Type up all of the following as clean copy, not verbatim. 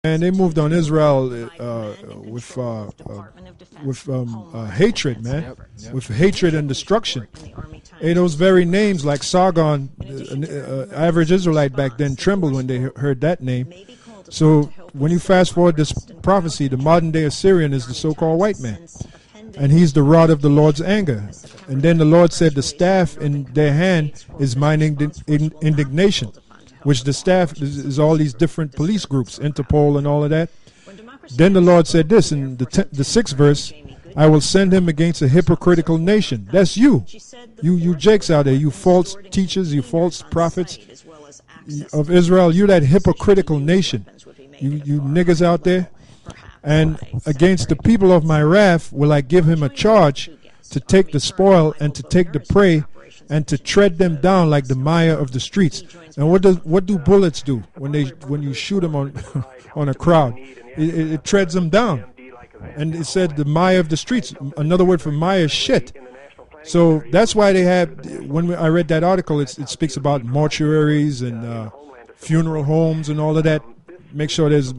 And they moved on Israel with hatred, man, with hatred and destruction. And those very names like Sargon, average Israelite back then trembled when they heard that name. So when you fast forward this prophecy, the modern day Assyrian is the so-called white man. And he's the rod of the Lord's anger. And then the Lord said the staff in their hand is mine indignation, which the staff is all these different police groups, Interpol and all of that. Then the Lord said this in the sixth verse, I will send him against a hypocritical nation. That's you. You jakes out there, you false teachers, you false prophets of Israel. You're that hypocritical nation. You niggas out there. And against the people of my wrath will I give him a charge to take the spoil and to take the prey and to tread them down like the mire of the streets. And what do bullets do when you shoot them on a crowd? It treads them down. And it said the mire of the streets. Another word for mire is shit. So that's why they have. When I read that article, it speaks about mortuaries and funeral homes and all of that. Make sure there's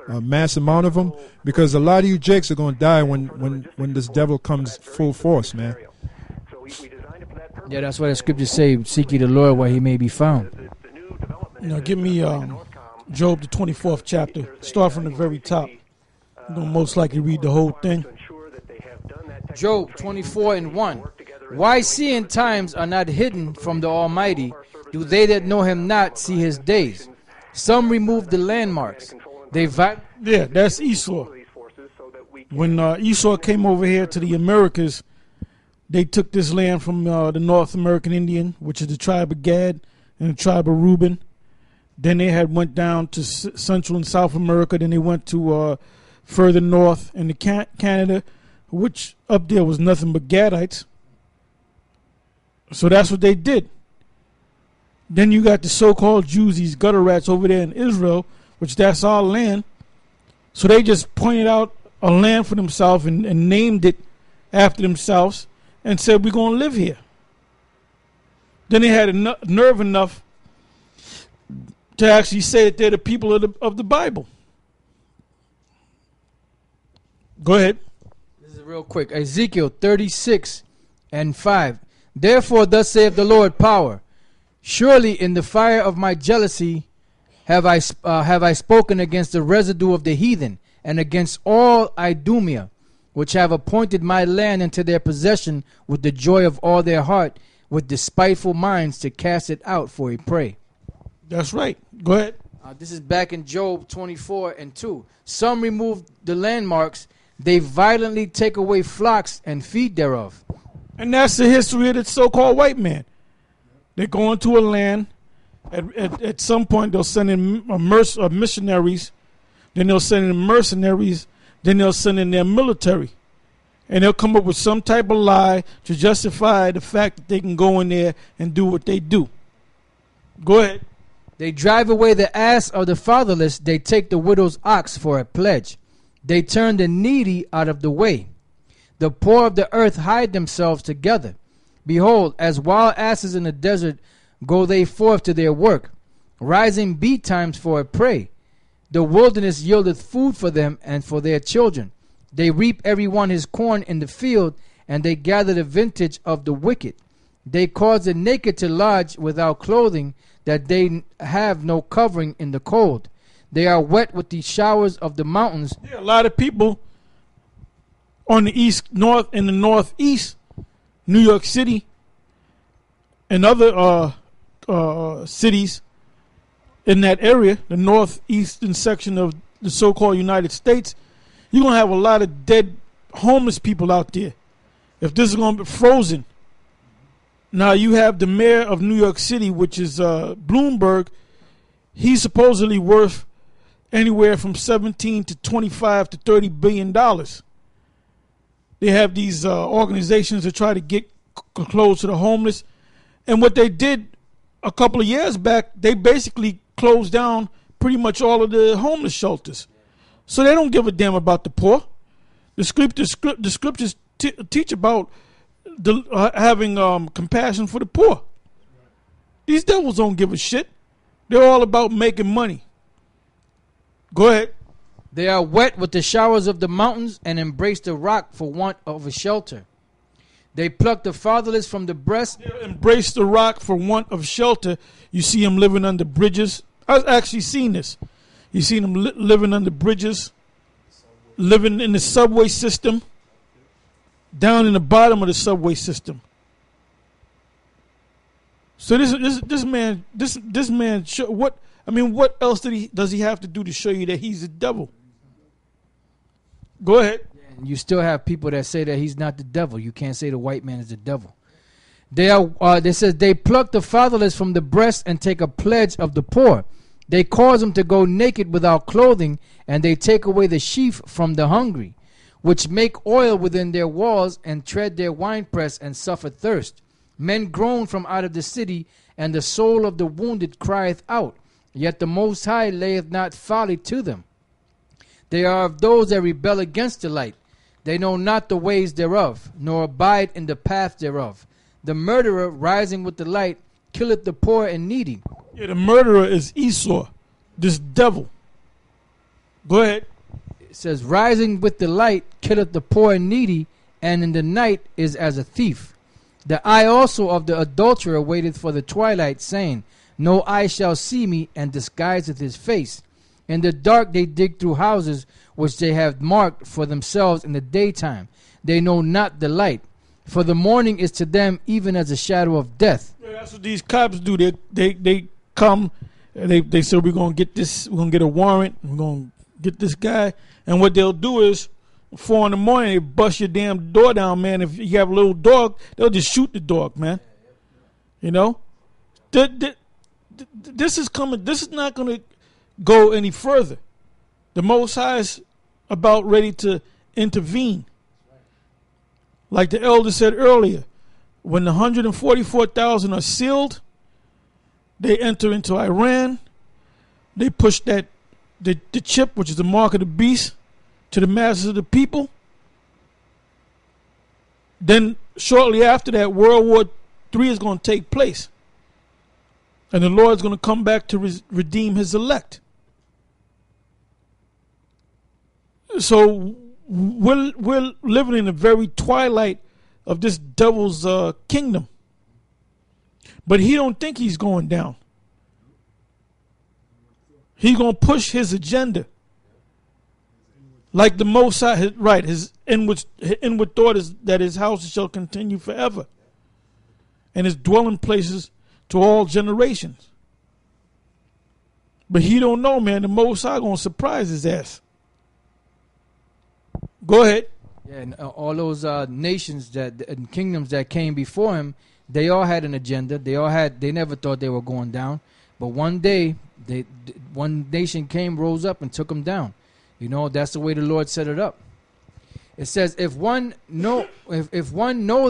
a mass amount of them, because a lot of you jakes are going to die when this devil comes full force, man. Yeah, that's why the scriptures say, seek ye the Lord while he may be found. Give me Job, the 24th chapter. Start from the very top. I'm going to most likely read the whole thing. Job 24:1. Why seeing times are not hidden from the Almighty? Do they that know him not see his days? Some remove the landmarks. Yeah, that's Esau. When Esau came over here to the Americas, they took this land from the North American Indian, which is the tribe of Gad and the tribe of Reuben. Then they went down to Central and South America. Then they went to further north into Canada, which up there was nothing but Gadites. So that's what they did. Then you got the so-called Jews, these gutter rats over there in Israel, which that's our land. So they just pointed out a land for themselves and named it after themselves and said, we're going to live here. Then they had nerve enough to actually say that they're the people of the Bible. Go ahead. This is real quick. Ezekiel 36:5. Therefore thus saith the Lord power, surely in the fire of my jealousy have I spoken against the residue of the heathen, and against all Idumea, which have appointed my land into their possession with the joy of all their heart, with despiteful minds to cast it out for a prey. That's right. Go ahead. This is back in Job 24:2. Some remove the landmarks, they violently take away flocks and feed thereof. And that's the history of the so-called white man. They go into a land. At some point, they'll send in missionaries. Then they'll send in mercenaries. Then they'll send in their military. And they'll come up with some type of lie to justify the fact that they can go in there and do what they do. Go ahead. They drive away the ass of the fatherless. They take the widow's ox for a pledge. They turn the needy out of the way. The poor of the earth hide themselves together. Behold, as wild asses in the desert go they forth to their work, rising betimes for a prey. The wilderness yieldeth food for them and for their children. They reap every one his corn in the field, and they gather the vintage of the wicked. They cause the naked to lodge without clothing, that they have no covering in the cold. They are wet with the showers of the mountains. Yeah, a lot of people on the east, north, and the northeast, New York City, and other cities in that area, the northeastern section of the so-called United States, you're going to have a lot of dead homeless people out there. If this is going to be frozen. Now you have the mayor of New York City, which is Bloomberg. He's supposedly worth anywhere from 17 to 25 to $30 billion. They have these organizations that try to get close to the homeless. And what they did a couple of years back, they basically closed down pretty much all of the homeless shelters. So they don't give a damn about the poor. The scriptures teach about having compassion for the poor. These devils don't give a shit. They're all about making money. Go ahead. They are wet with the showers of the mountains and embrace the rock for want of a shelter. They pluck the fatherless from the breast. They embrace the rock for want of shelter. You see them living under bridges. I've actually seen this. You see them living under bridges, living in the subway system, down in the bottom of the subway system. So this man, what else does he have to do to show you that he's the devil? Go ahead. You still have people that say that he's not the devil. You can't say the white man is the devil. They says they pluck the fatherless from the breast and take a pledge of the poor. They cause them to go naked without clothing, and they take away the sheaf from the hungry, which make oil within their walls and tread their winepress and suffer thirst. Men groan from out of the city, and the soul of the wounded crieth out. Yet the Most High layeth not folly to them. They are of those that rebel against the light. They know not the ways thereof, nor abide in the path thereof. The murderer, rising with the light, killeth the poor and needy. Yeah, the murderer is Esau, this devil. Go ahead. It says, rising with the light, killeth the poor and needy, and in the night is as a thief. The eye also of the adulterer waiteth for the twilight, saying, no eye shall see me, and disguiseth his face. In the dark they dig through houses which they have marked for themselves in the daytime. They know not the light, for the morning is to them even as a shadow of death. Yeah, that's what these cops do. They come, they say we're gonna get this, we're gonna get a warrant, we're gonna get this guy, and what they'll do is 4 a.m, they bust your damn door down, man. If you have a little dog, they'll just shoot the dog, man. You know, this is coming. This is not gonna go any further. The Most High is about ready to intervene. Like the elder said earlier, when the 144,000 are sealed, they enter into Iran. They push the chip, which is the mark of the beast, to the masses of the people. Then shortly after that, World War III is going to take place. And the Lord's going to come back to redeem his elect. So we're living in the very twilight of this devil's kingdom. But he don't think he's going down. He's going to push his agenda. Like the Most High, right, his inward thought is that his house shall continue forever. And his dwelling places to all generations. But he don't know, man. The Most High going to surprise his ass. Go ahead. Yeah, and all those nations and kingdoms that came before him, they all had an agenda. They never thought they were going down. One nation rose up and took them down. You know, that's the way the Lord set it up. It says, if one know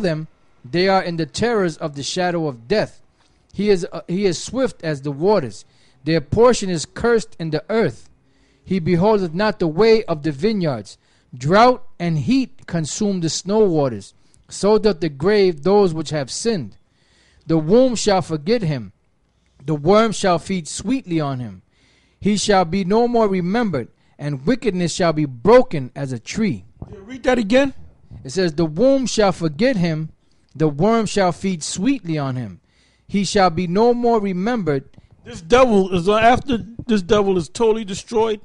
them, they are in the terrors of the shadow of death. He is swift as the waters. Their portion is cursed in the earth. He beholdeth not the way of the vineyards. Drought and heat consume the snow waters. So doth the grave those which have sinned. The womb shall forget him. The worm shall feed sweetly on him. He shall be no more remembered, and wickedness shall be broken as a tree. Read that again. It says, the womb shall forget him. The worm shall feed sweetly on him. He shall be no more remembered. This devil is, after this devil is totally destroyed,